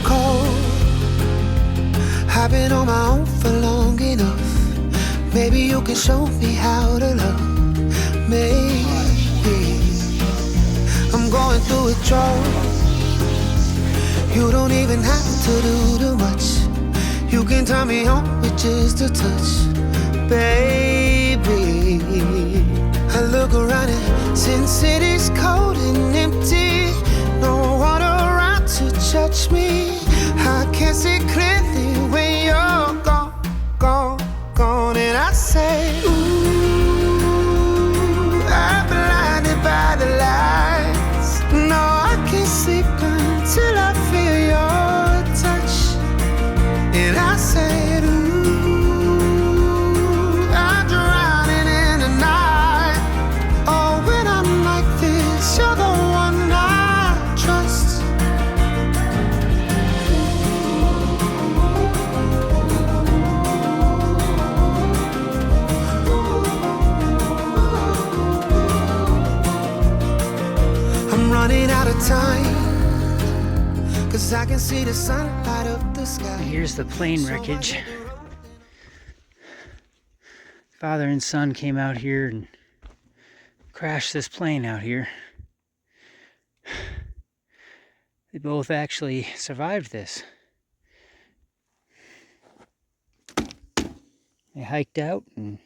cold. I've been on my own for long enough. Maybe you can show me how to love. Maybe I'm going through withdrawal. You don't even have to do too much. You can turn me on with just a touch, baby. I look around and since it is cold and empty, no one around to judge me. I can't see clearly when you're gone, gone, gone. And I say, ooh, I'm blinded by the lights. No, I can't sleep until I feel your touch. And I said, ooh, I'm drowning in the night. Oh, when I'm like this, you're the one I trust. I'm running out of time, 'cause I can see the sun light up the sky. Here's the plane wreckage. Father and son came out here and crashed this plane out here. They both actually survived this. They hiked out and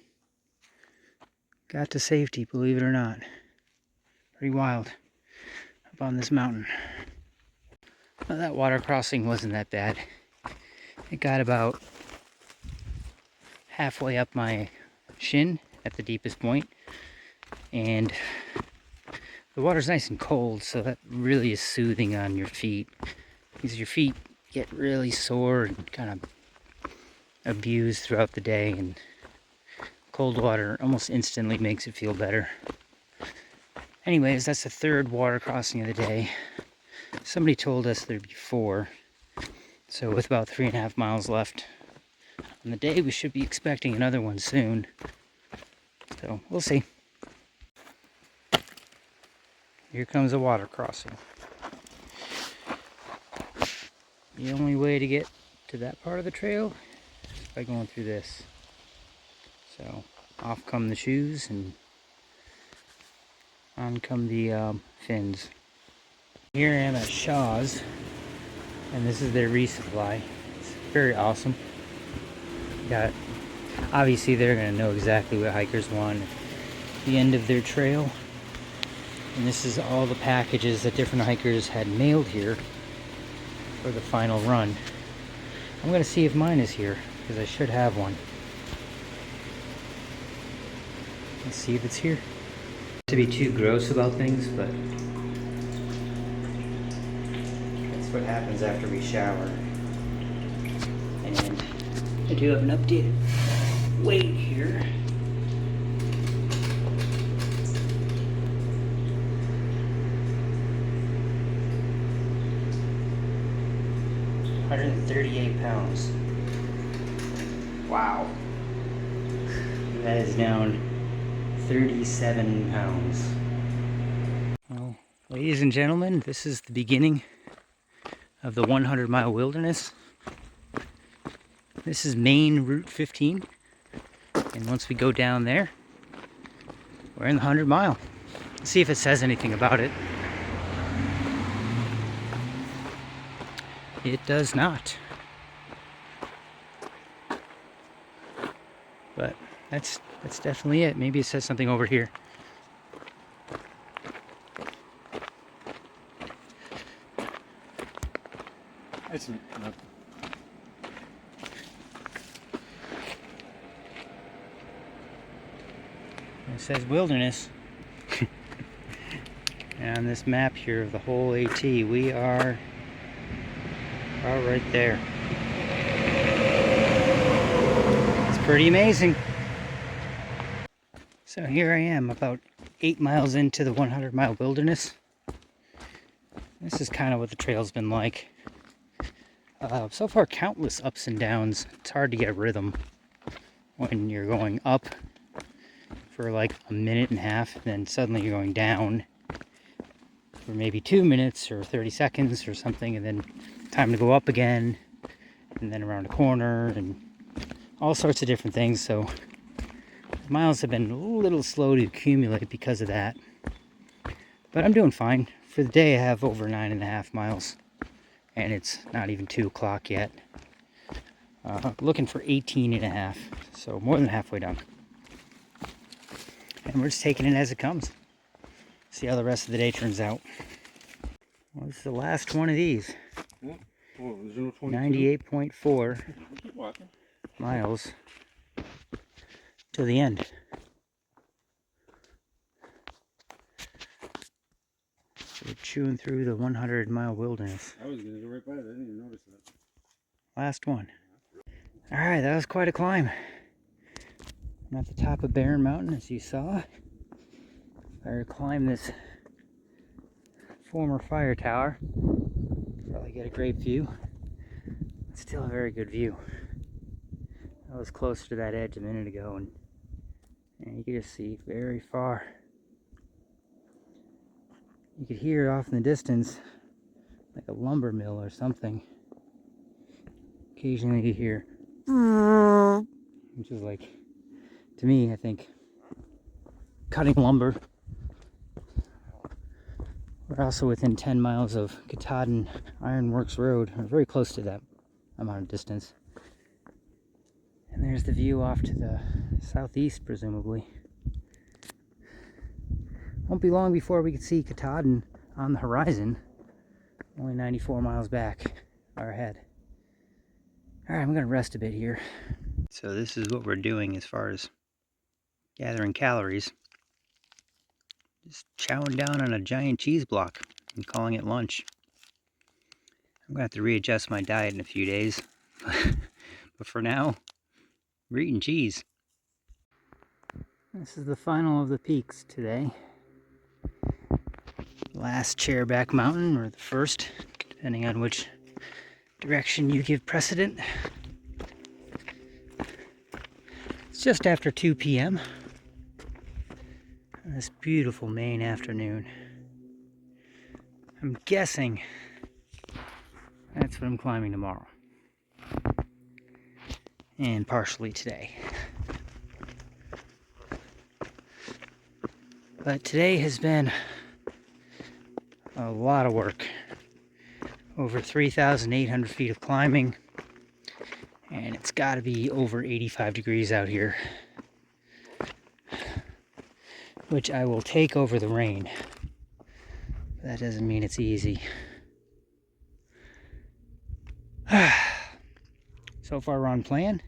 got to safety, believe it or not. Pretty wild up on this mountain. Well, that water crossing wasn't that bad. It got about halfway up my shin at the deepest point, and the water's nice and cold, so that really is soothing on your feet, because your feet get really sore and kind of abused throughout the day, and cold water almost instantly makes it feel better. Anyways, that's the third water crossing of the day. Somebody told us there'd be 4, so with about 3.5 miles left on the day, we should be expecting another one soon. So we'll see. Here comes a water crossing. The only way to get to that part of the trail is by going through this. So off come the shoes and on come the fins. Here I am at Shaw's, and this is their resupply. It's very awesome. Got, obviously they're going to know exactly what hikers want at the end of their trail. And this is all the packages that different hikers had mailed here for the final run. I'm going to see if mine is here, because I should have one. Let's see if it's here. Not to be too gross about things, but that's what happens after we shower. And I do have an updated weight here. £138. Wow. And that is down 37 pounds. Well, ladies and gentlemen, this is the beginning of the 100-mile wilderness. This is Main Route 15, and once we go down there, we're in the 100-mile. Let's see if it says anything about it. It does not. But that's definitely it. Maybe it says something over here. It's not. It says wilderness. And on this map here of the whole AT, we are right there. It's pretty amazing. So here I am, about 8 miles into the 100-mile wilderness. This is kind of what the trail's been like. So far, countless ups and downs. It's hard to get rhythm when you're going up for like a minute and a half, and then suddenly you're going down for maybe 2 minutes or 30 seconds or something, and then time to go up again, and then around a corner, and all sorts of different things. So miles have been a little slow to accumulate because of that. But I'm doing fine. For the day I have over 9.5 miles. And it's not even 2 o'clock yet. Looking for 18.5. So more than halfway done. And we're just taking it as it comes. See how the rest of the day turns out. Well, this is the last one of these. 98.4 miles to the end. So we're chewing through the 100-mile wilderness. I was gonna go right by it. I didn't even notice that. Last one. All right, that was quite a climb. I'm at the top of Barren Mountain, as you saw. If I were to climb this former fire tower, probably get a great view. It's still a very good view. I was closer to that edge a minute ago, and you can just see very far. You could hear off in the distance like a lumber mill or something. Occasionally you hear, which is like, to me, I think, cutting lumber. We're also within 10 miles of Katahdin Ironworks Road. We're very close to that amount of distance. And there's the view off to the southeast, presumably. Won't be long before we can see Katahdin on the horizon. Only 94 miles back or ahead. Alright, I'm going to rest a bit here. So this is what we're doing as far as gathering calories. Just chowing down on a giant cheese block and calling it lunch. I'm going to have to readjust my diet in a few days. But for now, we're eating cheese. This is the final of the peaks today. Last Chairback Mountain, or the first, depending on which direction you give precedent. It's just after 2 p.m. on this beautiful Maine afternoon. I'm guessing that's what I'm climbing tomorrow. And partially today. But today has been a lot of work. Over 3,800 feet of climbing. And it's got to be over 85 degrees out here. Which I will take over the rain. But that doesn't mean it's easy. So far we're on plan.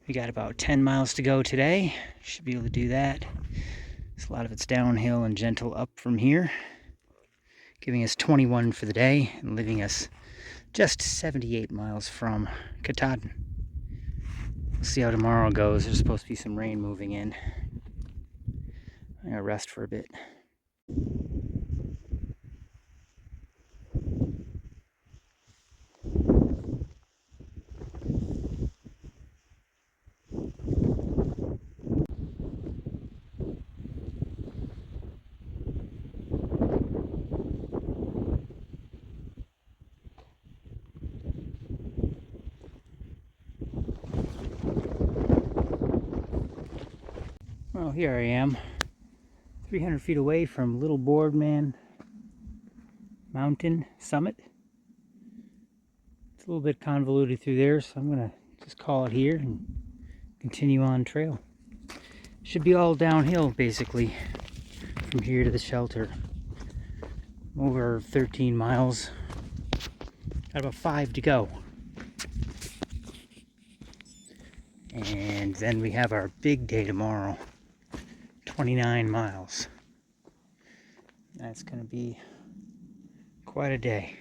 We got about 10 miles to go today. Should be able to do that. So a lot of it's downhill and gentle up from here. Giving us 21 for the day and leaving us just 78 miles from Katahdin. We'll see how tomorrow goes. There's supposed to be some rain moving in. I'm gonna rest for a bit. Well, here I am, 300 feet away from Little Boardman Mountain Summit. It's a little bit convoluted through there, so I'm going to just call it here and continue on trail. Should be all downhill, basically, from here to the shelter. Over 13 miles. Got about 5 to go. And then we have our big day tomorrow. 29 miles. That's going to be quite a day.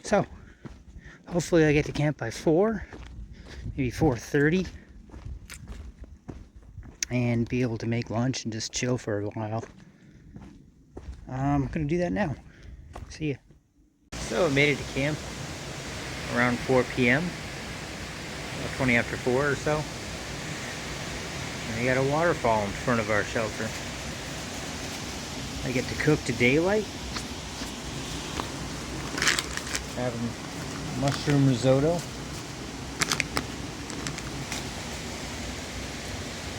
So, hopefully I get to camp by 4, maybe 4:30, and be able to make lunch and just chill for a while. I'm going to do that now. See ya. So I made it to camp around 4 p.m. About 20 after 4 or so. We got a waterfall in front of our shelter. I get to cook to daylight. Having mushroom risotto.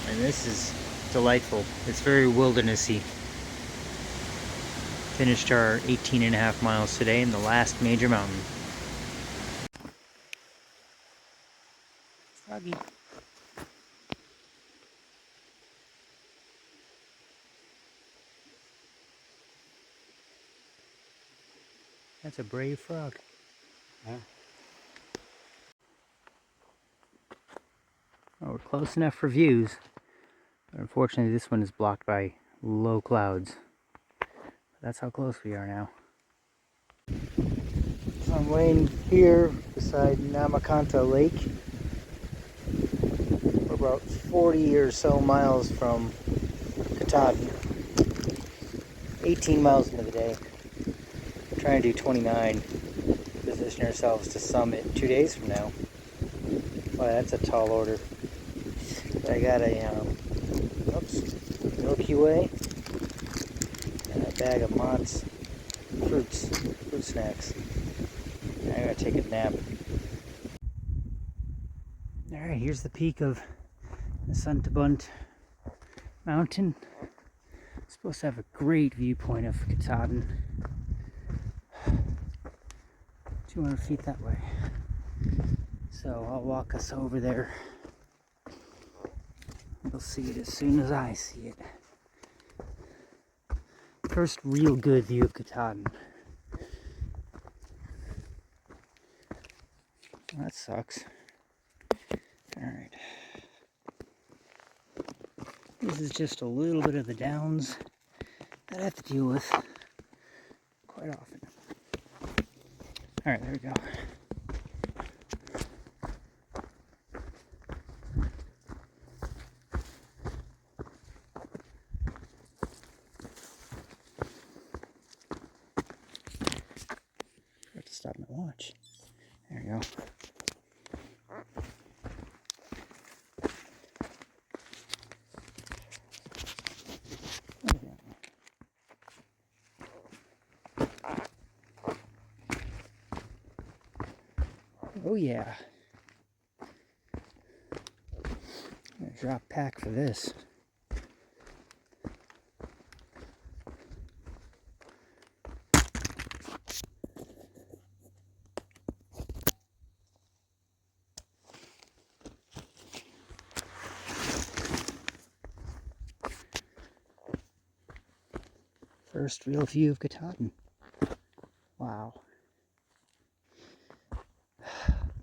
And this is delightful. It's very wildernessy. Finished our 18.5 miles today in the last major mountain. Froggy. That's a brave frog. Huh? Well, we're close enough for views, but unfortunately this one is blocked by low clouds. That's how close we are now. So I'm laying here beside Namakanta Lake. We're about 40 or so miles from Katahdin. 18 miles into the day. We're trying to do 29. Position ourselves to summit 2 days from now. Boy, that's a tall order. But I got a Milky Way and a bag of Mott's fruit snacks. I'm gonna take a nap. Alright, here's the peak of the Suntabunt mountain. It's supposed to have a great viewpoint of Katahdin. 200 feet that way. So I'll walk us over there. You'll see it as soon as I see it. First real good view of Katahdin. That sucks. Alright. This is just a little bit of the downs that I have to deal with quite often. Alright, there we go. I have to stop my watch. There we go. Oh yeah. I'm gonna drop pack for this. First real view of Katahdin. Wow.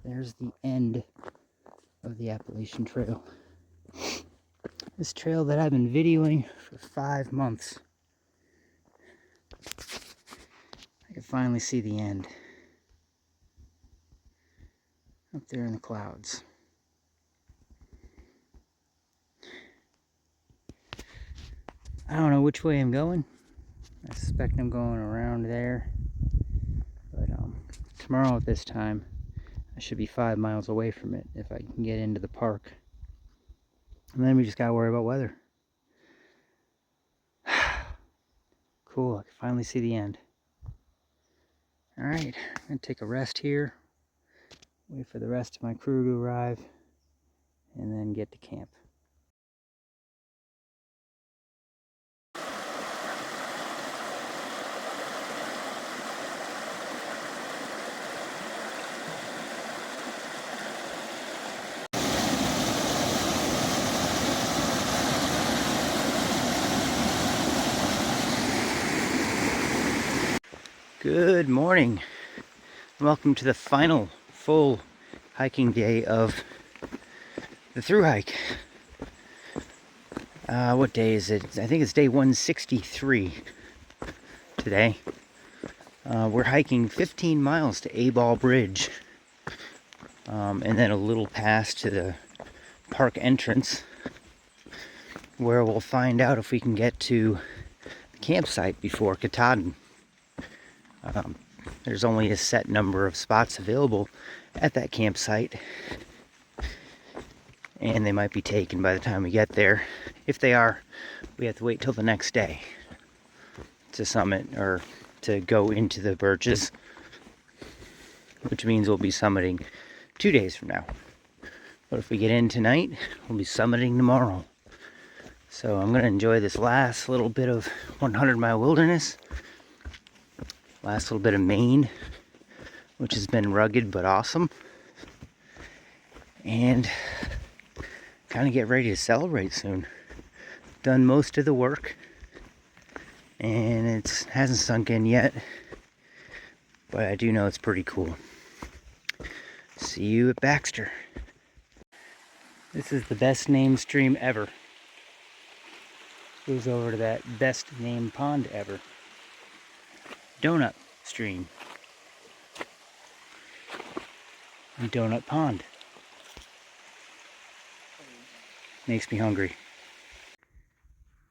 There's the end of the Appalachian Trail. This trail that I've been videoing for 5 months. I can finally see the end. Up there in the clouds. I don't know which way I'm going. I suspect I'm going around there. But tomorrow at this time, I should be 5 miles away from it if I can get into the park. And then we just gotta worry about weather. Cool, I can finally see the end. Alright, I'm gonna take a rest here. Wait for the rest of my crew to arrive. And then get to camp. Good morning. Welcome to the final full hiking day of the through hike. What day is it? I think it's day 163 today. We're hiking 15 miles to A-Ball Bridge, and then a little past to the park entrance, where we'll find out if we can get to the campsite before Katahdin. There's only a set number of spots available at that campsite, and they might be taken by the time we get there. If they are, we have to wait till the next day to summit or to go into the birches. which means we'll be summiting 2 days from now. But if we get in tonight, we'll be summiting tomorrow. So I'm gonna enjoy this last little bit of 100-mile wilderness, last little bit of Maine, which has been rugged but awesome, and kind of get ready to celebrate soon. Done most of the work, and it hasn't sunk in yet, but I do know it's pretty cool. See you at Baxter. This is the best named stream ever. Goes over to that best named pond ever. Donut Stream. And Donut Pond. Makes me hungry.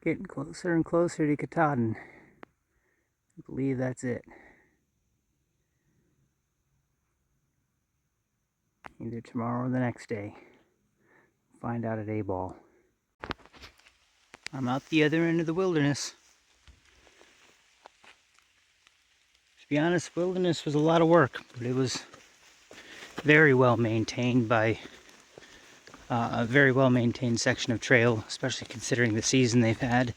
Getting closer and closer to Katahdin. I believe that's it. Either tomorrow or the next day. Find out at A-Ball. I'm out the other end of the wilderness. To be honest, wilderness was a lot of work, but it was very well maintained by a very well maintained section of trail, especially considering the season they've had.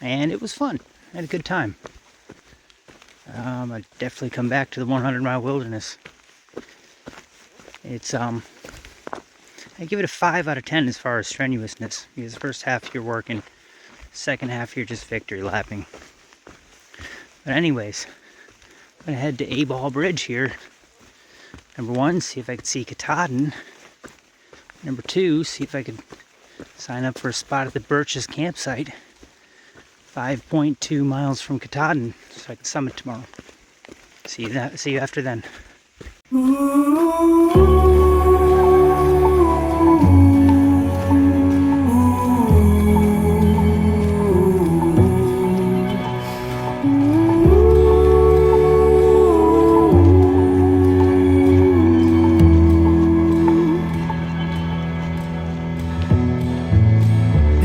And it was fun. I had a good time. I'd definitely come back to the 100-mile wilderness. It's I give it a 5 out of 10 as far as strenuousness, because the first half you're working, second half you're just victory lapping. But anyways, I'm gonna head to A-Ball Bridge here. Number 1, see if I can see Katahdin. Number 2, see if I could sign up for a spot at the Birches campsite, 5.2 miles from Katahdin, so I can summit tomorrow. See you after then.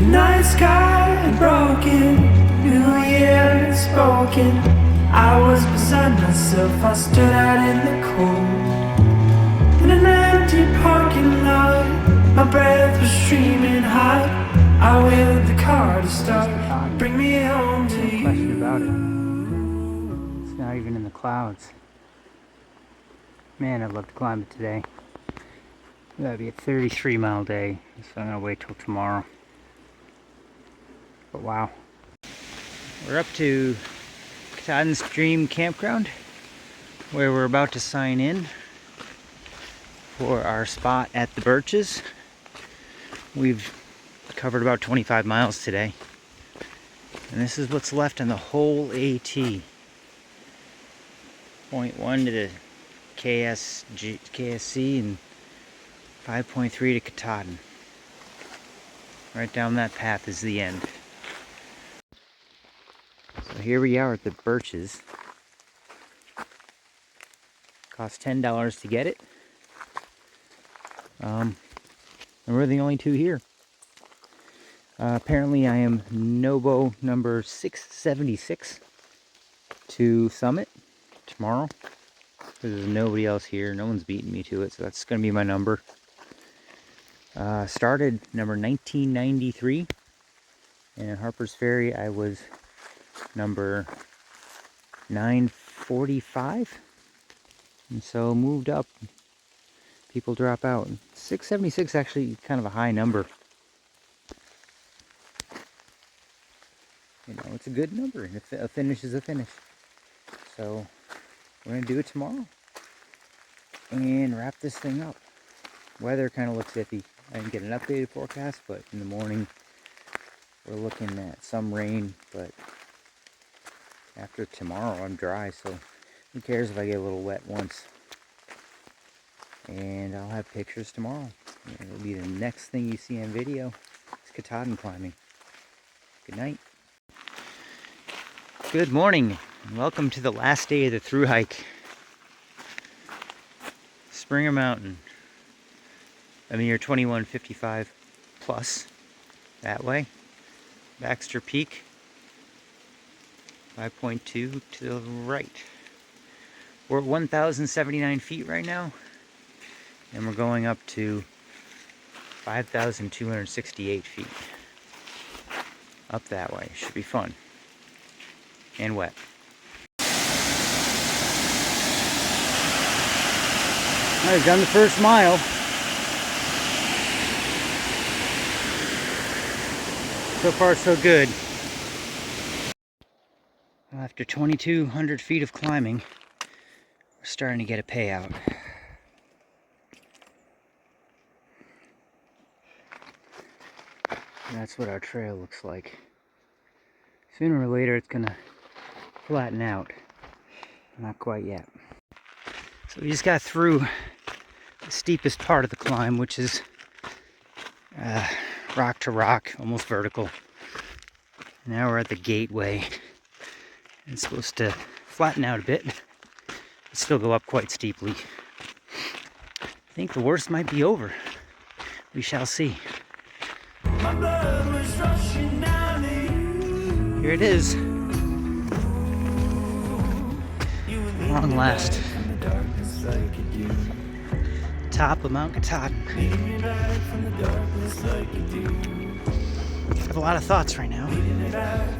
Night sky broken, New Year spoken. I was beside myself, I stood out in the cold. In an empty parking lot, my breath was streaming hot. I willed the car to start, bring me home to you. No question about it. It's not even in the clouds. Man, I'd love to climb it today. That'd be a 33-mile day, so I'm gonna wait till tomorrow. But wow. We're up to Katahdin Stream Campground, where we're about to sign in for our spot at the Birches. We've covered about 25 miles today, and this is what's left on the whole AT. 0.1 to the KSC and 5.3 to Katahdin. Right down that path is the end. So here we are at the Birches. Cost $10 to get it. And we're the only two here. Apparently I am Nobo number 676 to summit tomorrow. There's nobody else here. No one's beating me to it, so that's going to be my number. Started number 1993. And in Harper's Ferry I was number 945. And so moved up. People drop out. 676 actually kind of a high number. You know, it's a good number, and a finish is a finish. So we're gonna do it tomorrow and wrap this thing up. Weather kind of looks iffy. I didn't get an updated forecast, but in the morning we're looking at some rain, but after tomorrow I'm dry, so who cares if I get a little wet once. And I'll have pictures tomorrow. It'll be the next thing you see on video. It's Katahdin climbing. Good night. Good morning, and welcome to the last day of the through hike. Springer Mountain. I'm near 2155 plus that way. Baxter Peak, 5.2 to the right. We're at 1,079 feet right now, and we're going up to 5,268 feet. Up that way. Should be fun. And wet. I've done the first mile. So far, so good. Well, after 2,200 feet of climbing, we're starting to get a payout. And that's what our trail looks like. Sooner or later, it's gonna flatten out. Not quite yet. So we just got through the steepest part of the climb, which is rock to rock, almost vertical. Now we're at the gateway. It's supposed to flatten out a bit, but still go up quite steeply. I think the worst might be over. We shall see. Here it is. Long last. Top of Mount Katahdin. I have a lot of thoughts right now.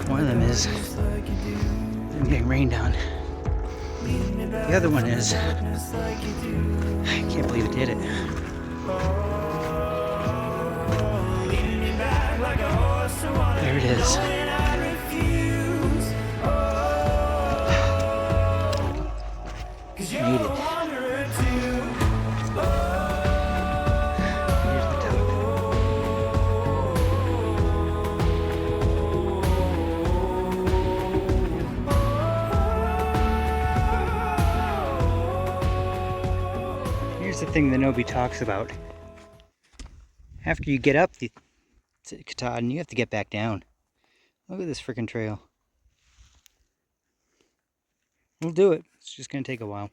One of them is I'm getting rained on. The other one is I can't believe it did it. There it is. Made it. Here's the top. Here's the thing that nobody talks about. After you get up to Katahdin, you have to get back down. Look at this freaking trail. We'll do it. It's just going to take a while.